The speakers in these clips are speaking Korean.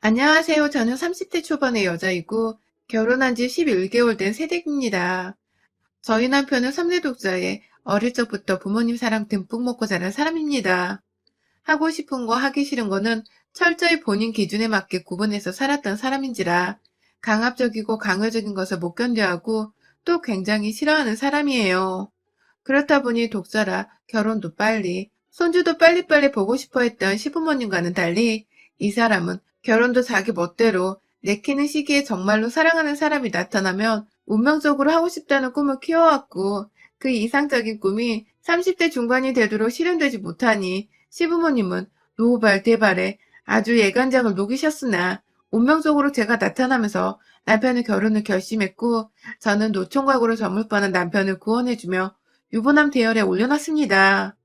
안녕하세요. 저는 30대 초반의 여자이고 결혼한 지 11개월 된 새댁입니다. 저희 남편은 3대 독자에 어릴 적부터 부모님 사랑 듬뿍 먹고 자란 사람입니다. 하고 싶은 거 하기 싫은 거는 철저히 본인 기준에 맞게 구분해서 살았던 사람인지라 강압적이고 강요적인 것을 못 견뎌하고 또 굉장히 싫어하는 사람이에요. 그렇다 보니 독자라 결혼도 빨리, 손주도 빨리빨리 보고 싶어 했던 시부모님과는 달리 이 사람은 결혼도 자기 멋대로 내키는 시기에 정말로 사랑하는 사람이 나타나면 운명적으로 하고 싶다는 꿈을 키워왔고 그 이상적인 꿈이 30대 중반이 되도록 실현되지 못하니 시부모님은 노발대발에 아주 예간장을 녹이셨으나 운명적으로 제가 나타나면서 남편의 결혼을 결심했고 저는 노총각으로 저물 뻔한 남편을 구원해주며 유부남 대열에 올려놨습니다.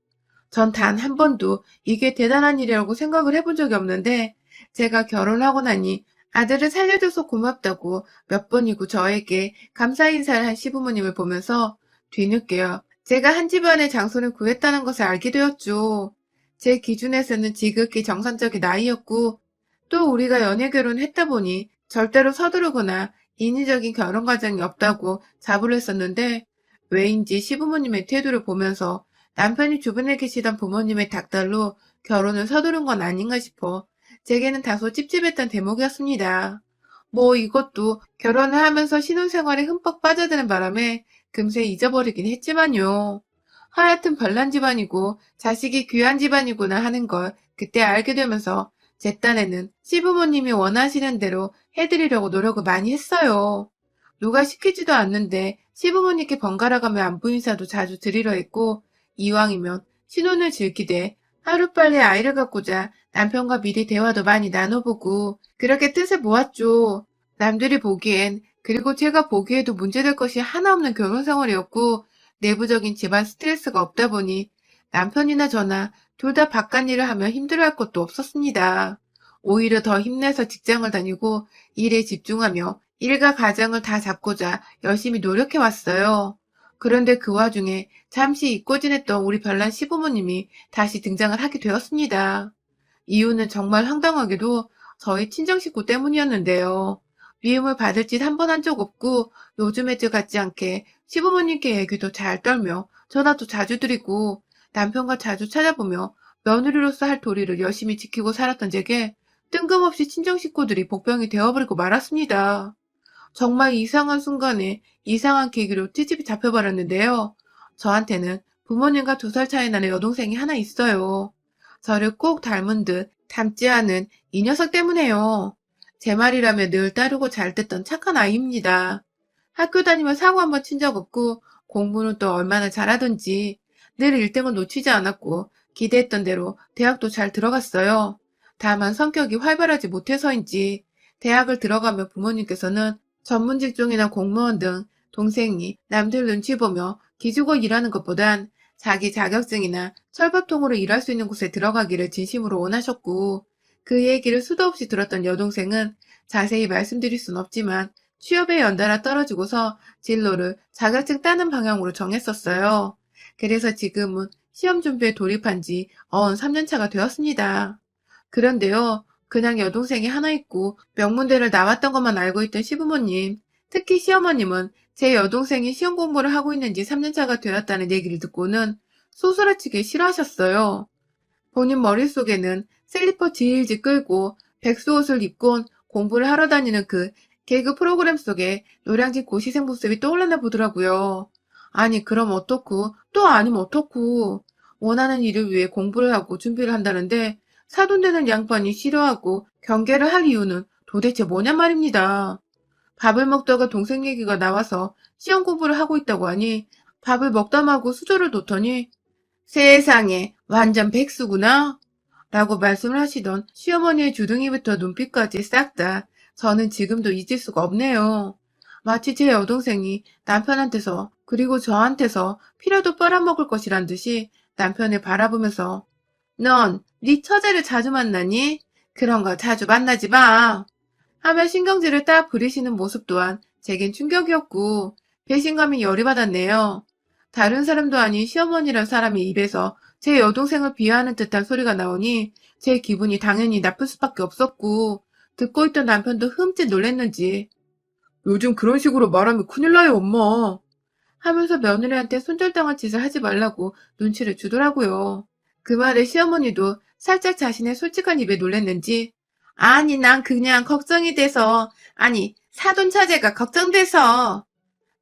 전 단 한 번도 이게 대단한 일이라고 생각을 해본 적이 없는데 제가 결혼하고 나니 아들을 살려줘서 고맙다고 몇 번이고 저에게 감사 인사를 한 시부모님을 보면서 뒤늦게요. 제가 한 집안의 장소를 구했다는 것을 알게 되었죠. 제 기준에서는 지극히 정상적인 나이였고 또 우리가 연애 결혼했다 보니 절대로 서두르거나 인위적인 결혼 과정이 없다고 자부를 했었는데 왜인지 시부모님의 태도를 보면서 남편이 주변에 계시던 부모님의 닥달로 결혼을 서두른 건 아닌가 싶어 제게는 다소 찝찝했던 대목이었습니다. 뭐 이것도 결혼을 하면서 신혼생활에 흠뻑 빠져드는 바람에 금세 잊어버리긴 했지만요. 하여튼 별난 집안이고 자식이 귀한 집안이구나 하는 걸 그때 알게 되면서 제 딴에는 시부모님이 원하시는 대로 해드리려고 노력을 많이 했어요. 누가 시키지도 않는데 시부모님께 번갈아가며 안부 인사도 자주 드리려 했고 이왕이면 신혼을 즐기되 하루빨리 아이를 갖고자 남편과 미리 대화도 많이 나눠보고 그렇게 뜻을 모았죠. 남들이 보기엔 그리고 제가 보기에도 문제될 것이 하나 없는 결혼 생활이었고 내부적인 집안 스트레스가 없다 보니 남편이나 저나 둘 다 바깥일을 하며 힘들어할 것도 없었습니다. 오히려 더 힘내서 직장을 다니고 일에 집중하며 일과 가정을 다 잡고자 열심히 노력해 왔어요. 그런데 그 와중에 잠시 잊고 지냈던 우리 별난 시부모님이 다시 등장을 하게 되었습니다. 이유는 정말 황당하게도 저희 친정 식구 때문이었는데요. 미움을 받을 짓 한 번 한 적 없고 요즘의 저 같지 않게 시부모님께 얘기도 잘 떨며 전화도 자주 드리고 남편과 자주 찾아보며 며느리로서 할 도리를 열심히 지키고 살았던 제게 뜬금없이 친정 식구들이 복병이 되어버리고 말았습니다. 정말 이상한 순간에 이상한 계기로 트집이 잡혀버렸는데요. 저한테는 부모님과 2살 차이 나는 여동생이 하나 있어요. 저를 꼭 닮은 듯 닮지 않은 이 녀석 때문에요. 제 말이라며 늘 따르고 잘 듣던 착한 아이입니다. 학교 다니며 사고 한번 친 적 없고 공부는 또 얼마나 잘하던지 늘 1등을 놓치지 않았고 기대했던 대로 대학도 잘 들어갔어요. 다만 성격이 활발하지 못해서인지 대학을 들어가며 부모님께서는 전문 직종이나 공무원 등 동생이 남들 눈치 보며 기죽어 일하는 것보단 자기 자격증이나 철밥통으로 일할 수 있는 곳에 들어가기를 진심으로 원하셨고 그 얘기를 수도 없이 들었던 여동생은 자세히 말씀드릴 순 없지만 취업에 연달아 떨어지고서 진로를 자격증 따는 방향으로 정했었어요. 그래서 지금은 시험 준비에 돌입한 지 3년 차가 되었습니다. 그런데요, 그냥 여동생이 하나 있고 명문대를 나왔던 것만 알고 있던 시부모님, 특히 시어머님은 제 여동생이 시험 공부를 하고 있는지 3년 차가 되었다는 얘기를 듣고는 소스라치게 싫어하셨어요. 본인 머릿속에는 슬리퍼 질질 끌고 백수옷을 입고 공부를 하러 다니는 그 개그 프로그램 속에 노량진 고시생 모습이 떠올랐나 보더라고요. 아니 그럼 어떻고 또 아니면 어떻고 원하는 일을 위해 공부를 하고 준비를 한다는데 사돈되는 양반이 싫어하고 경계를 할 이유는 도대체 뭐냐 말입니다. 밥을 먹다가 동생 얘기가 나와서 시험 공부를 하고 있다고 하니 밥을 먹다 마고 수저를 놓더니 세상에 완전 백수구나 라고 말씀을 하시던 시어머니의 주둥이부터 눈빛까지 싹 다 저는 지금도 잊을 수가 없네요. 마치 제 여동생이 남편한테서 그리고 저한테서 피라도 빨아먹을 것이란 듯이 남편을 바라보면서 넌 네 처제를 자주 만나니? 그런 거 자주 만나지 마. 하며 신경질을 딱 부리시는 모습 또한 제겐 충격이었고 배신감이 열이 받았네요. 다른 사람도 아닌 시어머니란 사람의 입에서 제 여동생을 비하하는 듯한 소리가 나오니 제 기분이 당연히 나쁠 수밖에 없었고 듣고 있던 남편도 흠칫 놀랬는지 요즘 그런 식으로 말하면 큰일 나요, 엄마. 하면서 며느리한테 손절당한 짓을 하지 말라고 눈치를 주더라고요. 그 말에 시어머니도 살짝 자신의 솔직한 입에 놀랬는지 아니, 난 그냥 걱정이 돼서, 아니, 사돈 처제가 걱정돼서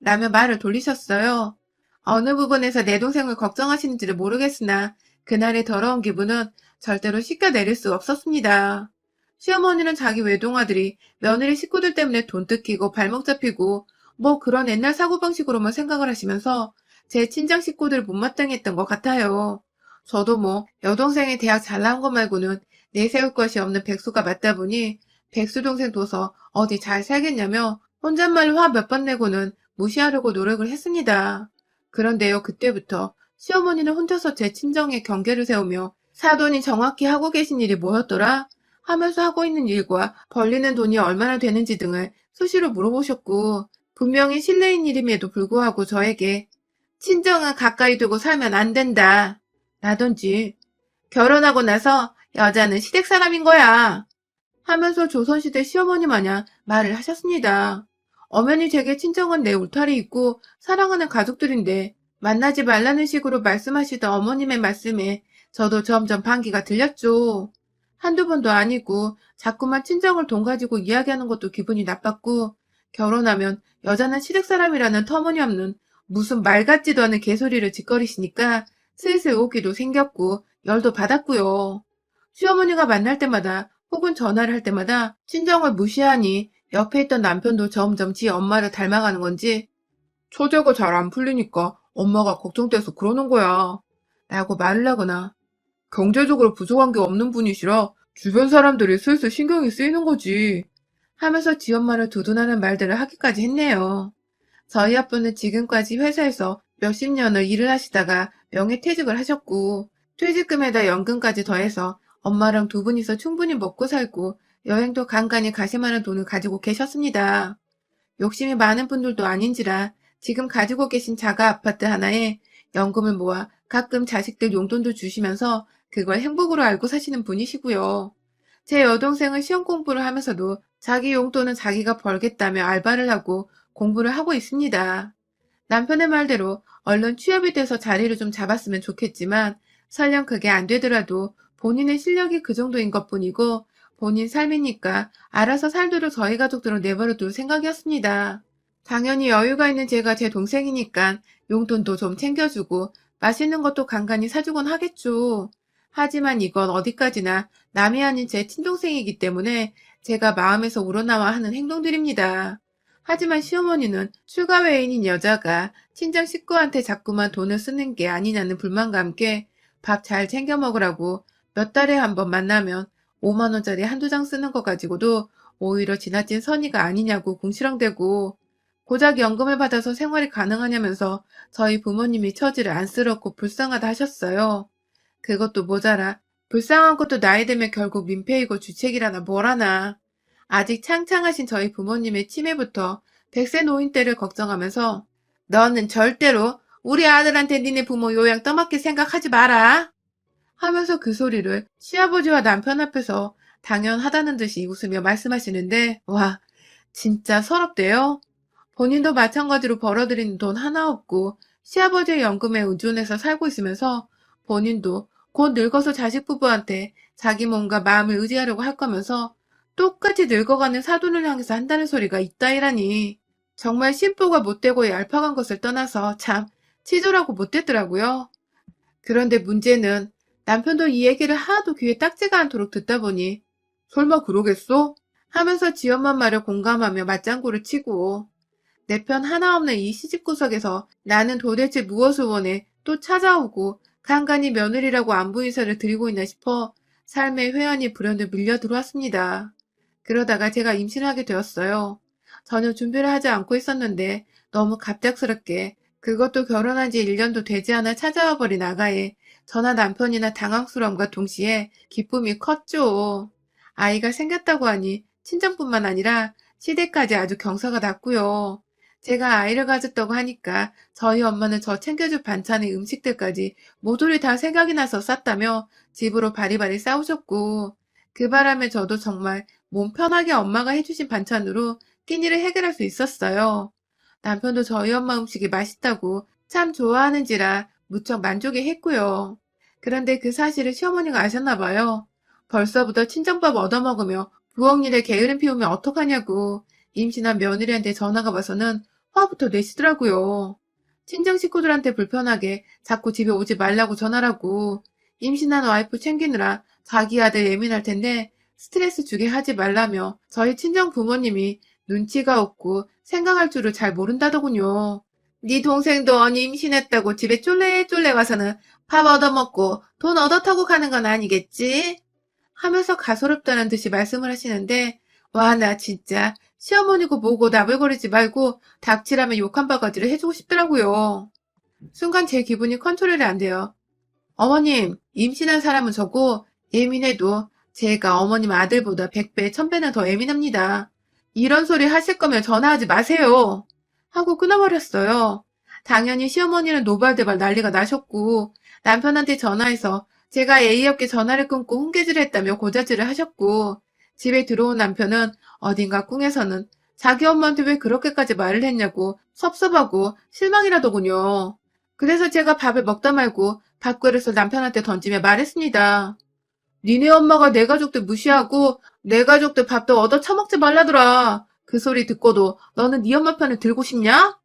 라며 말을 돌리셨어요. 어느 부분에서 내 동생을 걱정하시는지를 모르겠으나 그날의 더러운 기분은 절대로 씻겨내릴 수 없었습니다. 시어머니는 자기 외동아들이 며느리 식구들 때문에 돈 뜯기고 발목 잡히고 뭐 그런 옛날 사고방식으로만 생각을 하시면서 제 친정 식구들을 못마땅했던 것 같아요. 저도 뭐 여동생이 대학 잘 나온 것 말고는 내세울 것이 없는 백수가 맞다 보니 백수 동생 둬서 어디 잘 살겠냐며 혼잣말로 화 몇 번 내고는 무시하려고 노력을 했습니다. 그런데요, 그때부터 시어머니는 혼자서 제 친정에 경계를 세우며 사돈이 정확히 하고 계신 일이 뭐였더라? 하면서 하고 있는 일과 벌리는 돈이 얼마나 되는지 등을 수시로 물어보셨고 분명히 실례인 일임에도 불구하고 저에게 친정은 가까이 두고 살면 안 된다. 라든지 결혼하고 나서 여자는 시댁 사람인 거야. 하면서 조선시대 시어머니 마냥 말을 하셨습니다. 엄연히 제게 친정은 내 울타리 있고 사랑하는 가족들인데 만나지 말라는 식으로 말씀하시던 어머님의 말씀에 저도 점점 반기가 들렸죠. 한두 번도 아니고 자꾸만 친정을 돈 가지고 이야기하는 것도 기분이 나빴고 결혼하면 여자는 시댁 사람이라는 터무니없는 무슨 말 같지도 않은 개소리를 짓거리시니까 슬슬 오기도 생겼고 열도 받았고요. 시어머니가 만날 때마다 혹은 전화를 할 때마다 친정을 무시하니 옆에 있던 남편도 점점 지 엄마를 닮아가는 건지 처제가 잘 안 풀리니까 엄마가 걱정돼서 그러는 거야 라고 말을 하거나 경제적으로 부족한 게 없는 분이시라 주변 사람들이 슬슬 신경이 쓰이는 거지 하면서 지 엄마를 두둔하는 말들을 하기까지 했네요. 저희 아빠는 지금까지 회사에서 몇십 년을 일을 하시다가 명예퇴직을 하셨고 퇴직금에다 연금까지 더해서 엄마랑 두 분이서 충분히 먹고 살고 여행도 간간히 가실 만한 돈을 가지고 계셨습니다. 욕심이 많은 분들도 아닌지라 지금 가지고 계신 자가 아파트 하나에 연금을 모아 가끔 자식들 용돈도 주시면서 그걸 행복으로 알고 사시는 분이시고요. 제 여동생은 시험 공부를 하면서도 자기 용돈은 자기가 벌겠다며 알바를 하고 공부를 하고 있습니다. 남편의 말대로 얼른 취업이 돼서 자리를 좀 잡았으면 좋겠지만 설령 그게 안 되더라도 본인의 실력이 그 정도인 것뿐이고 본인 삶이니까 알아서 살도록 저희 가족들은 내버려 둘 생각이었습니다. 당연히 여유가 있는 제가 제 동생이니까 용돈도 좀 챙겨주고 맛있는 것도 간간히 사주곤 하겠죠. 하지만 이건 어디까지나 남이 아닌 제 친동생이기 때문에 제가 마음에서 우러나와 하는 행동들입니다. 하지만 시어머니는 출가 외인인 여자가 친정 식구한테 자꾸만 돈을 쓰는 게 아니냐는 불만과 함께 밥 잘 챙겨 먹으라고 몇 달에 한 번 만나면 5만 원짜리 한두 장 쓰는 거 가지고도 오히려 지나친 선의가 아니냐고 궁시렁대고 고작 연금을 받아서 생활이 가능하냐면서 저희 부모님이 처지를 안쓰럽고 불쌍하다 하셨어요. 그것도 모자라 불쌍한 것도 나이 들면 결국 민폐이고 주책이라나 뭐라나. 아직 창창하신 저희 부모님의 치매부터 100세 노인 때를 걱정하면서 너는 절대로 우리 아들한테 니네 부모 요양 떠맡길 생각하지 마라 하면서 그 소리를 시아버지와 남편 앞에서 당연하다는 듯이 웃으며 말씀하시는데 와 진짜 서럽대요. 본인도 마찬가지로 벌어들이는 돈 하나 없고 시아버지의 연금에 의존해서 살고 있으면서 본인도 곧 늙어서 자식 부부한테 자기 몸과 마음을 의지하려고 할 거면서 똑같이 늙어가는 사돈을 향해서 한다는 소리가 있다이라니. 정말 심보가 못되고 얄팍한 것을 떠나서 참 치졸하고 못됐더라고요. 그런데 문제는 남편도 이 얘기를 하도 귀에 딱지가 않도록 듣다 보니 설마 그러겠어? 하면서 지 엄마 말을 공감하며 맞장구를 치고 내 편 하나 없는 이 시집구석에서 나는 도대체 무엇을 원해 또 찾아오고 간간히 며느리라고 안부 인사를 드리고 있나 싶어 삶의 회한이 불현듯 밀려 들어왔습니다. 그러다가 제가 임신을 하게 되었어요. 전혀 준비를 하지 않고 있었는데 너무 갑작스럽게 그것도 결혼한 지 1년도 되지 않아 찾아와 버린 아가에 저나 남편이나 당황스러움과 동시에 기쁨이 컸죠. 아이가 생겼다고 하니 친정뿐만 아니라 시댁까지 아주 경사가 났고요. 제가 아이를 가졌다고 하니까 저희 엄마는 저 챙겨줄 반찬의 음식들까지 모조리 다 생각이 나서 쌌다며 집으로 바리바리 싸우셨고 그 바람에 저도 정말 몸 편하게 엄마가 해주신 반찬으로 끼니를 해결할 수 있었어요. 남편도 저희 엄마 음식이 맛있다고 참 좋아하는지라 무척 만족해 했고요. 그런데 그 사실을 시어머니가 아셨나 봐요. 벌써부터 친정밥 얻어먹으며 부엌 일에 게으름 피우면 어떡하냐고 임신한 며느리한테 전화가 와서는 화부터 내시더라고요. 친정 식구들한테 불편하게 자꾸 집에 오지 말라고 전화라고 임신한 와이프 챙기느라 자기 아들 예민할 텐데 스트레스 주게 하지 말라며 저희 친정 부모님이 눈치가 없고 생각할 줄을 잘 모른다더군요. 네 동생도 언니 임신했다고 집에 쫄래쫄래 와서는 밥 얻어먹고 돈 얻어타고 가는 건 아니겠지? 하면서 가소롭다는 듯이 말씀을 하시는데 와 나 진짜 시어머니고 뭐고 나불거리지 말고 닥치라면 욕 한 바가지를 해주고 싶더라고요. 순간 제 기분이 컨트롤이 안 돼요. 어머님, 임신한 사람은 저고 예민해도 제가 어머님 아들보다 100배, 1000배는 더 예민합니다. 이런 소리 하실 거면 전화하지 마세요. 하고 끊어버렸어요. 당연히 시어머니는 노발대발 난리가 나셨고 남편한테 전화해서 제가 예의 없게 전화를 끊고 훈계질을 했다며 고자질을 하셨고 집에 들어온 남편은 어딘가 꿍에서는 자기 엄마한테 왜 그렇게까지 말을 했냐고 섭섭하고 실망이라더군요. 그래서 제가 밥을 먹다 말고 밥그릇을 남편한테 던지며 말했습니다. 니네 엄마가 내 가족들 무시하고 내 가족들 밥도 얻어 처먹지 말라더라. 그 소리 듣고도 너는 네 엄마 편을 들고 싶냐?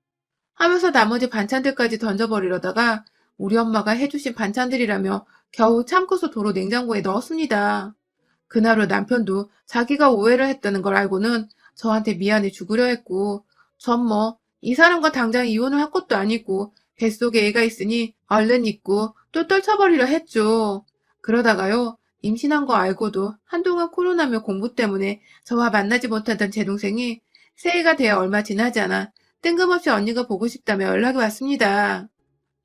하면서 나머지 반찬들까지 던져버리려다가 우리 엄마가 해주신 반찬들이라며 겨우 참고서 도로 냉장고에 넣었습니다. 그날 후 남편도 자기가 오해를 했다는 걸 알고는 저한테 미안해 죽으려 했고 전 뭐 이 사람과 당장 이혼을 할 것도 아니고 뱃속에 애가 있으니 얼른 잊고 또 떨쳐버리려 했죠. 그러다가요. 임신한 거 알고도 한동안 코로나며 공부 때문에 저와 만나지 못하던 제 동생이 새해가 되어 얼마 지나지 않아 뜬금없이 언니가 보고 싶다며 연락이 왔습니다.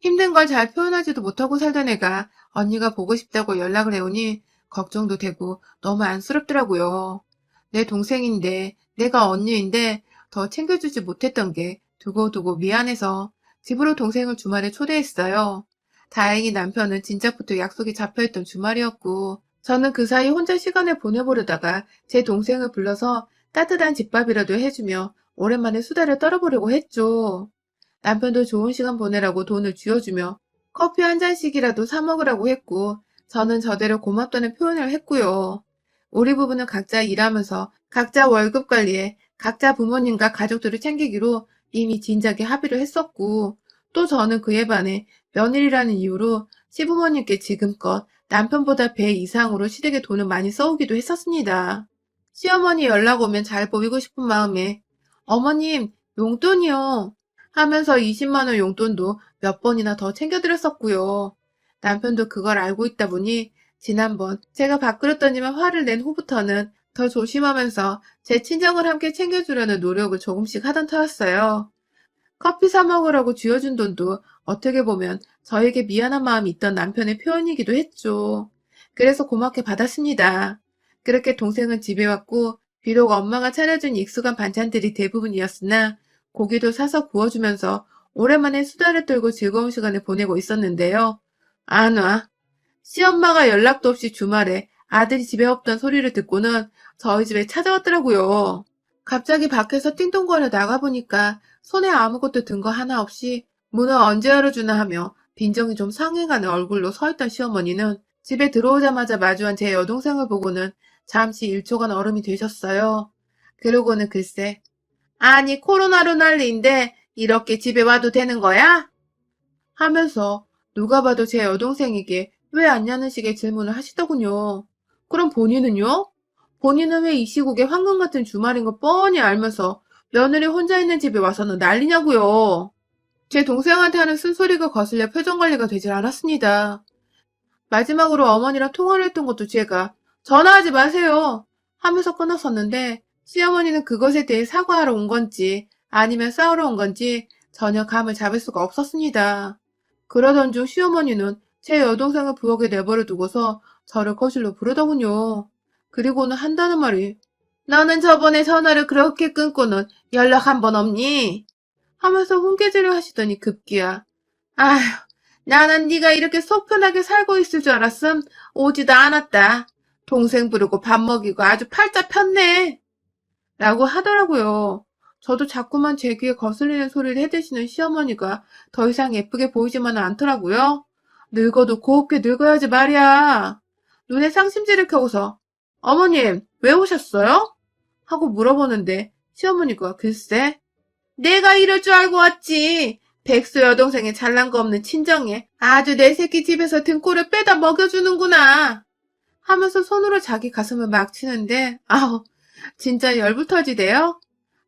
힘든 걸 잘 표현하지도 못하고 살던 애가 언니가 보고 싶다고 연락을 해오니 걱정도 되고 너무 안쓰럽더라고요. 내 동생인데 내가 언니인데 더 챙겨주지 못했던 게 두고두고 미안해서 집으로 동생을 주말에 초대했어요. 다행히 남편은 진작부터 약속이 잡혀있던 주말이었고 저는 그 사이 혼자 시간을 보내보려다가 제 동생을 불러서 따뜻한 집밥이라도 해주며 오랜만에 수다를 떨어보려고 했죠. 남편도 좋은 시간 보내라고 돈을 쥐어주며 커피 한 잔씩이라도 사 먹으라고 했고 저는 저대로 고맙다는 표현을 했고요. 우리 부부는 각자 일하면서 각자 월급 관리에 각자 부모님과 가족들을 챙기기로 이미 진작에 합의를 했었고 또 저는 그에 반해 며느리라는 이유로 시부모님께 지금껏 남편보다 배 이상으로 시댁에 돈을 많이 써오기도 했었습니다. 시어머니 연락 오면 잘 보이고 싶은 마음에 어머님 용돈이요 하면서 20만 원 용돈도 몇 번이나 더 챙겨드렸었고요. 남편도 그걸 알고 있다 보니 지난번 제가 밥그릇 던지면 화를 낸 후부터는 더 조심하면서 제 친정을 함께 챙겨주려는 노력을 조금씩 하던 터였어요. 커피 사 먹으라고 쥐어준 돈도 어떻게 보면 저에게 미안한 마음이 있던 남편의 표현이기도 했죠. 그래서 고맙게 받았습니다. 그렇게 동생은 집에 왔고 비록 엄마가 차려준 익숙한 반찬들이 대부분이었으나 고기도 사서 구워주면서 오랜만에 수다를 떨고 즐거운 시간을 보내고 있었는데요. 안 와. 시엄마가 연락도 없이 주말에 아들이 집에 없던 소리를 듣고는 저희 집에 찾아왔더라고요. 갑자기 밖에서 띵동거려 나가보니까 손에 아무것도 든 거 하나 없이 문을 언제 열어주나 하며 빈정이 좀 상해가는 얼굴로 서있던 시어머니는 집에 들어오자마자 마주한 제 여동생을 보고는 잠시 1초간 얼음이 되셨어요. 그러고는 글쎄 아니 코로나로 난리인데 이렇게 집에 와도 되는 거야? 하면서 누가 봐도 제 여동생에게 왜 왔냐는 식의 질문을 하시더군요. 그럼 본인은요? 본인은 왜 이 시국에 황금 같은 주말인 거 뻔히 알면서 며느리 혼자 있는 집에 와서는 난리냐고요. 제 동생한테 하는 쓴소리가 거슬려 표정 관리가 되질 않았습니다. 마지막으로 어머니랑 통화를 했던 것도 제가 전화하지 마세요 하면서 끊었었는데 시어머니는 그것에 대해 사과하러 온 건지 아니면 싸우러 온 건지 전혀 감을 잡을 수가 없었습니다. 그러던 중 시어머니는 제 여동생을 부엌에 내버려 두고서 저를 거실로 부르더군요. 그리고는 한다는 말이 너는 저번에 전화를 그렇게 끊고는 연락 한 번 없니? 하면서 훈계질을 하시더니 급기야 아휴 나는 네가 이렇게 속 편하게 살고 있을 줄 알았음 오지도 않았다. 동생 부르고 밥 먹이고 아주 팔자 폈네. 라고 하더라고요. 저도 자꾸만 제 귀에 거슬리는 소리를 해대시는 시어머니가 더 이상 예쁘게 보이지만은 않더라고요. 늙어도 곱게 늙어야지 말이야. 눈에 상심지를 켜고서 어머님 왜 오셨어요? 하고 물어보는데 시어머니가 글쎄 내가 이럴 줄 알고 왔지. 백수 여동생의 잘난 거 없는 친정에 아주 내 새끼 집에서 등골을 빼다 먹여주는구나 하면서 손으로 자기 가슴을 막 치는데 아우 진짜 열불 터지대요.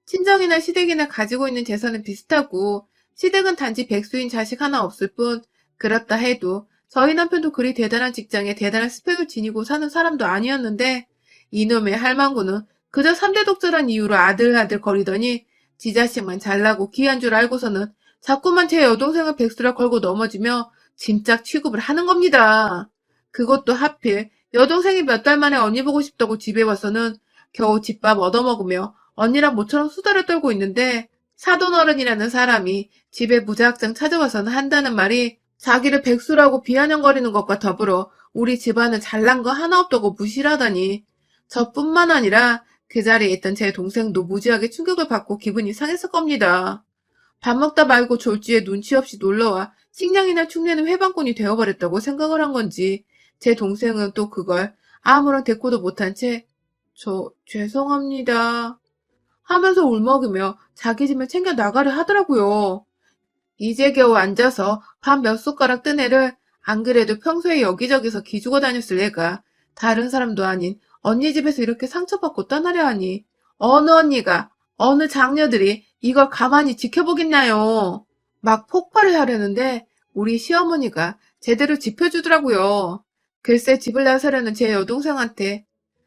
친정이나 시댁이나 가지고 있는 재산은 비슷하고 시댁은 단지 백수인 자식 하나 없을 뿐 그렇다 해도 저희 남편도 그리 대단한 직장에 대단한 스펙을 지니고 사는 사람도 아니었는데 이놈의 할망구는 그저 3대 독자란 이유로 아들아들 거리더니 지 자식만 잘나고 귀한 줄 알고서는 자꾸만 제 여동생을 백수라 걸고 넘어지며 짐짝 취급을 하는 겁니다. 그것도 하필 여동생이 몇 달 만에 언니 보고 싶다고 집에 와서는 겨우 집밥 얻어먹으며 언니랑 모처럼 수다를 떨고 있는데 사돈어른이라는 사람이 집에 무작정 찾아와서는 한다는 말이 자기를 백수라고 비아냥거리는 것과 더불어 우리 집안은 잘난 거 하나 없다고 무시를 하다니 저뿐만 아니라 그 자리에 있던 제 동생도 무지하게 충격을 받고 기분이 상했을 겁니다. 밥 먹다 말고 졸지에 눈치 없이 놀러와 식량이나 축내는 회방꾼이 되어버렸다고 생각을 한 건지 제 동생은 또 그걸 아무런 대꾸도 못한 채 죄송합니다 하면서 울먹이며 자기 짐을 챙겨 나가려 하더라고요. 이제 겨우 앉아서 밥 몇 숟가락 뜬 애를 안 그래도 평소에 여기저기서 기죽어 다녔을 애가 다른 사람도 아닌 언니 집에서 이렇게 상처받고 떠나려 하니 어느 언니가 어느 장녀들이 이걸 가만히 지켜보겠나요. 막 폭발을 하려는데 우리 시어머니가 제대로 짚어주더라고요. 글쎄 집을 나서려는 제 여동생한테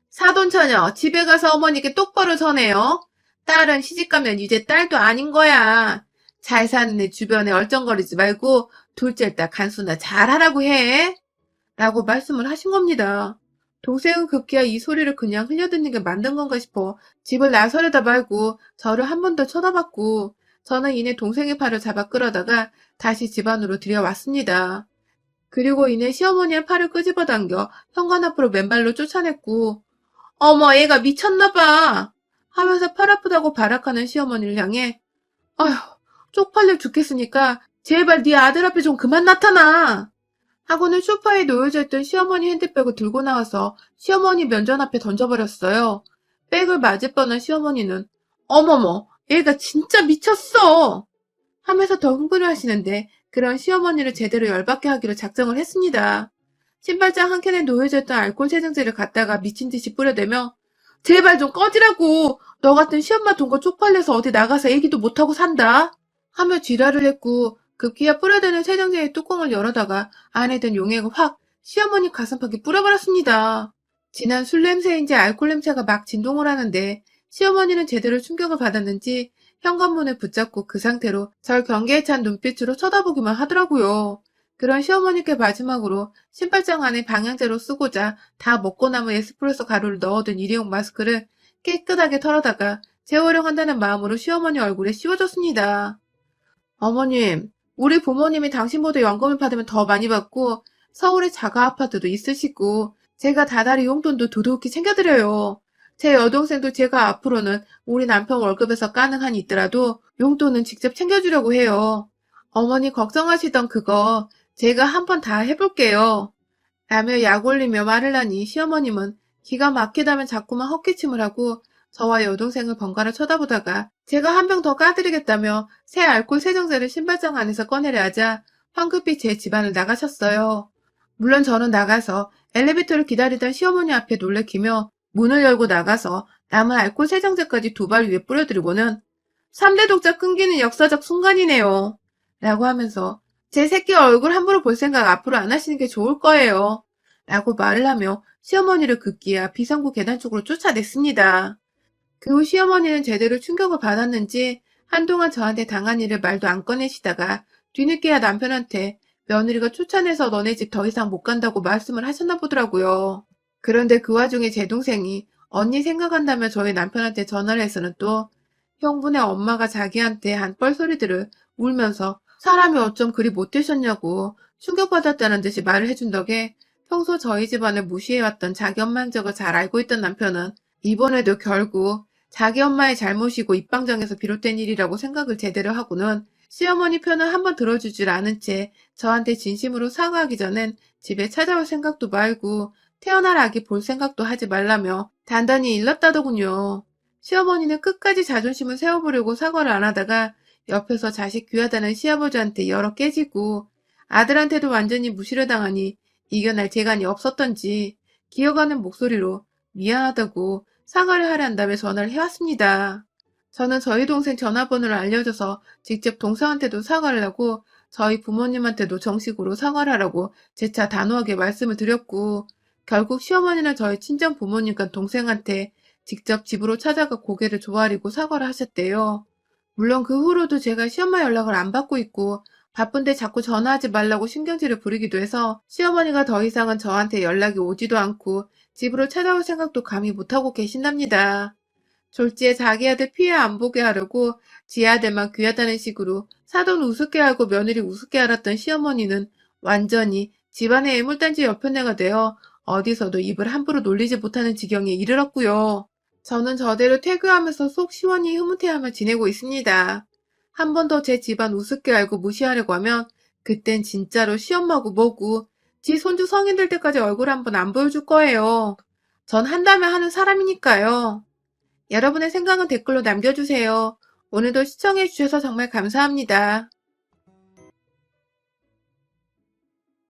사돈처녀 집에 가서 어머니께 똑바로 전해요. 딸은 시집가면 이제 딸도 아닌 거야. 잘 사는 애 주변에 얼쩡거리지 말고 둘째 딸 간수나 잘하라고 해. 라고 말씀을 하신 겁니다. 동생은 급기야 이 소리를 그냥 흘려듣는 게 맞는 건가 싶어 집을 나서려다 말고 저를 한 번 더 쳐다봤고 저는 이내 동생의 팔을 잡아 끌어다가 다시 집 안으로 들여왔습니다. 그리고 이내 시어머니의 팔을 끄집어 당겨 현관 앞으로 맨발로 쫓아냈고 어머 얘가 미쳤나봐 하면서 팔 아프다고 발악하는 시어머니를 향해 아휴 쪽팔려 죽겠으니까 제발 네 아들 앞에 좀 그만 나타나 하고는 소파에 놓여져 있던 시어머니 핸드백을 들고 나와서 시어머니 면전 앞에 던져버렸어요. 백을 맞을 뻔한 시어머니는 어머머 얘가 진짜 미쳤어 하면서 더 흥분을 하시는데 그런 시어머니를 제대로 열받게 하기로 작정을 했습니다. 신발장 한 켠에 놓여져 있던 알코올 세정제를 갖다가 미친 듯이 뿌려대며 제발 좀 꺼지라고 너 같은 시엄마 동거 쪽팔려서 어디 나가서 얘기도 못하고 산다 하며 지랄을 했고 급기야 뿌려대는 세정제의 뚜껑을 열어다가 안에 든 용액을 확 시어머니 가슴팍에 뿌려버렸습니다. 진한 술 냄새인지 알코올 냄새가 막 진동을 하는데 시어머니는 제대로 충격을 받았는지 현관문을 붙잡고 그 상태로 절 경계에 찬 눈빛으로 쳐다보기만 하더라고요. 그런 시어머니께 마지막으로 신발장 안에 방향제로 쓰고자 다 먹고 남은 에스프레소 가루를 넣어둔 일회용 마스크를 깨끗하게 털어다가 재활용한다는 마음으로 시어머니 얼굴에 씌워줬습니다. 어머님, 우리 부모님이 당신보다 연금을 받으면 더 많이 받고 서울에 자가 아파트도 있으시고 제가 다달이 용돈도 두둑히 챙겨드려요. 제 여동생도 제가 앞으로는 우리 남편 월급에서 까는 한이 있더라도 용돈은 직접 챙겨주려고 해요. 어머니 걱정하시던 그거 제가 한번 다 해볼게요. 라며 약 올리며 말을 하니 시어머님은 기가 막히다면 자꾸만 헛기침을 하고 저와 여동생을 번갈아 쳐다보다가 제가 한 병 더 까드리겠다며 새 알코올 세정제를 신발장 안에서 꺼내려 하자 황급히 제 집안을 나가셨어요. 물론 저는 나가서 엘리베이터를 기다리던 시어머니 앞에 놀래키며 문을 열고 나가서 남은 알코올 세정제까지 두 발 위에 뿌려드리고는 3대 독자 끊기는 역사적 순간이네요. 라고 하면서 제 새끼 얼굴 함부로 볼 생각 앞으로 안 하시는 게 좋을 거예요. 라고 말을 하며 시어머니를 급기야 비상구 계단 쪽으로 쫓아냈습니다. 그 후 시어머니는 제대로 충격을 받았는지 한동안 저한테 당한 일을 말도 안 꺼내시다가 뒤늦게야 남편한테 며느리가 쫓아내서 너네 집 더 이상 못 간다고 말씀을 하셨나 보더라고요. 그런데 그 와중에 제 동생이 언니 생각한다며 저희 남편한테 전화를 해서는 또 형부네 엄마가 자기한테 한 뻘소리들을 울면서 사람이 어쩜 그리 못되셨냐고 충격받았다는 듯이 말을 해준 덕에 평소 저희 집안을 무시해왔던 자기 엄마인 적을 잘 알고 있던 남편은 이번에도 결국 자기 엄마의 잘못이고 입방정에서 비롯된 일이라고 생각을 제대로 하고는 시어머니 편을 한번 들어주질 않은 채 저한테 진심으로 사과하기 전엔 집에 찾아올 생각도 말고 태어날 아기 볼 생각도 하지 말라며 단단히 일렀다더군요. 시어머니는 끝까지 자존심을 세워보려고 사과를 안 하다가 옆에서 자식 귀하다는 시아버지한테 열어 깨지고 아들한테도 완전히 무시를 당하니 이겨낼 재간이 없었던지 기어가는 목소리로 미안하다고 사과를 하려 한다며 전화를 해왔습니다. 저는 저희 동생 전화번호를 알려줘서 직접 동생한테도 사과를 하고 저희 부모님한테도 정식으로 사과를 하라고 재차 단호하게 말씀을 드렸고 결국 시어머니는 저희 친정 부모님과 동생한테 직접 집으로 찾아가 고개를 조아리고 사과를 하셨대요. 물론 그 후로도 제가 시엄마 연락을 안 받고 있고 바쁜데 자꾸 전화하지 말라고 신경질을 부리기도 해서 시어머니가 더 이상은 저한테 연락이 오지도 않고 집으로 찾아올 생각도 감히 못하고 계신답니다. 졸지에 자기 아들 피해 안 보게 하려고 지 아들만 귀하다는 식으로 사돈 우습게 알고 며느리 우습게 알았던 시어머니는 완전히 집안의 애물단지 여편네가 되어 어디서도 입을 함부로 놀리지 못하는 지경에 이르렀고요. 저는 저대로 퇴교하면서 속 시원히 흐뭇해하며 지내고 있습니다. 한 번 더 제 집안 우습게 알고 무시하려고 하면 그땐 진짜로 시엄마고 뭐고 지 손주 성인 될 때까지 얼굴 한번 안 보여줄 거예요. 전 한다면 하는 사람이니까요. 여러분의 생각은 댓글로 남겨주세요. 오늘도 시청해주셔서 정말 감사합니다.